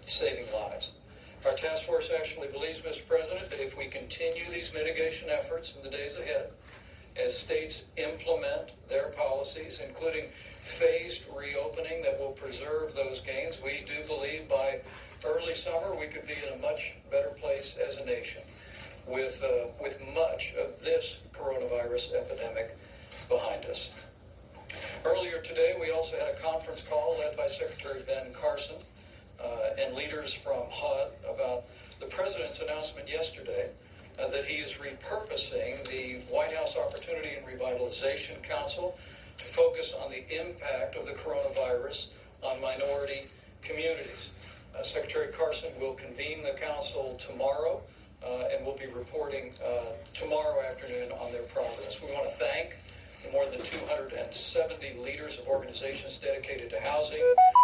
saving lives. Our task force actually believes, Mr. President, that if we continue these mitigation efforts in the days ahead, as states implement their policies, including phased reopening that will preserve those gains, we do believe by early summer we could be in a much better place as a nation with much of this coronavirus epidemic behind us. Earlier today, we also had a conference call led by Secretary Ben Carson and leaders from HUD about the President's announcement yesterday that he is repurposing the White House Opportunity and Revitalization Council to focus on the impact of the coronavirus on minority communities. Secretary Carson will convene the council tomorrow and will be reporting tomorrow afternoon on their progress. We want to thank the more than 270 leaders of organizations dedicated to housing,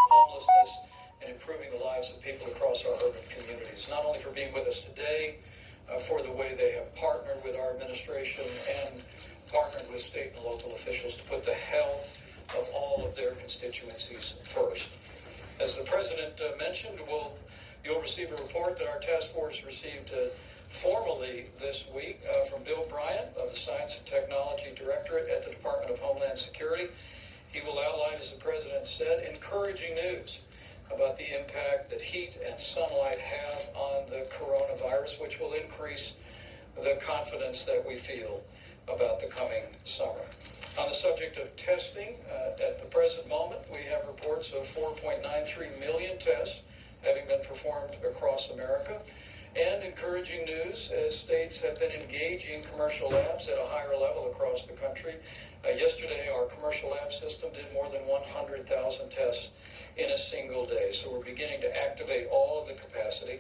homelessness, and improving the lives of people across our urban communities, not only for being with us today, for the way they have partnered with our administration and partnered with state and local officials to put the health of all of their constituencies first. As the President mentioned, you'll receive a report that our task force received formally this week from Bill Bryant of the Science and Technology Directorate at the Department of Homeland Security. He will outline, as the President said, encouraging news about the impact that heat and sunlight have on the coronavirus, which will increase the confidence that we feel about the coming summer. On the subject of testing, at the present moment, we have reports of 4.93 million tests having been performed across America. And encouraging news as states have been engaging commercial labs at a higher level across the country. Yesterday, our commercial lab system did more than 100,000 tests in a single day. So we're beginning to activate all of the capacity.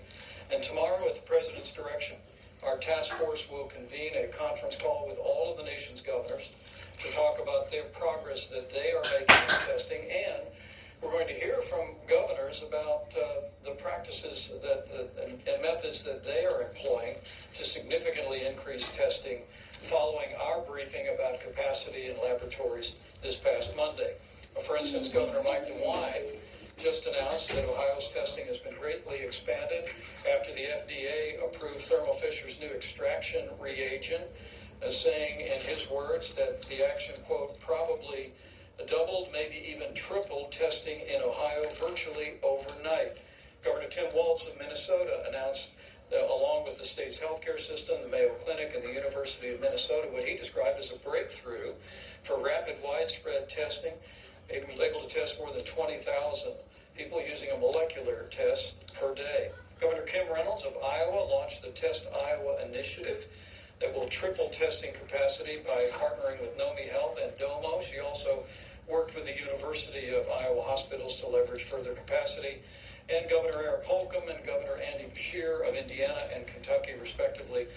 And tomorrow, at the President's direction, our task force will convene a conference call with all of the nation's governors to talk about their progress that they are making in testing, and we're going to hear from governors about the practices and methods that they are employing to significantly increase testing following our briefing about capacity in laboratories this past Monday. For instance, Governor Mike DeWine just announced that Ohio's testing has been greatly expanded after the FDA approved Thermo Fisher's new extraction reagent, saying in his words that the action, quote, probably doubled, maybe even tripled testing in Ohio virtually overnight. Governor Tim Walz of Minnesota announced that along with the state's healthcare system, the Mayo Clinic, and the University of Minnesota, what he described as a breakthrough for rapid widespread testing. He was able to test more than 20,000 people using a molecular test per day. Governor Kim Reynolds of Iowa launched the Test Iowa initiative that will triple testing capacity by partnering with Nomi Health and Domo. She also worked with the University of Iowa hospitals to leverage further capacity. And Governor Eric Holcomb and Governor Andy Beshear of Indiana and Kentucky, respectively,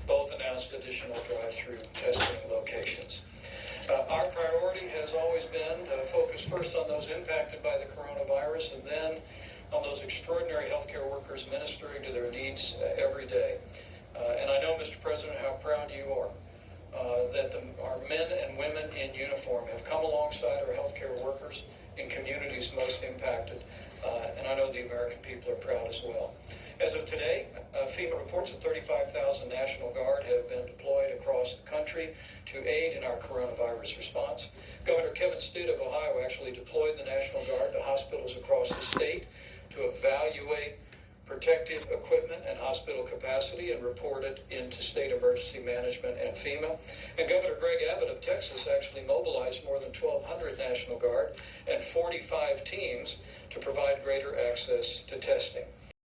both announced additional drive-through testing locations. Our priority has always been to focus first on those impacted by the coronavirus and then on those extraordinary healthcare workers ministering to their needs every day. And I know, Mr. President, how proud you are that our men and women in uniform have come alongside our healthcare workers in communities most impacted. And I know the American people are proud as well. As of today, FEMA reports that 35,000 National Guard have been deployed across the country to aid in our coronavirus response. Governor Kevin Stitt of Ohio actually deployed the National Guard to hospitals across the state to evaluate protective equipment and hospital capacity and report it into state emergency management and FEMA. And Governor Greg Abbott of Texas actually mobilized more than 1,200 National Guard and 45 teams to provide greater access to testing.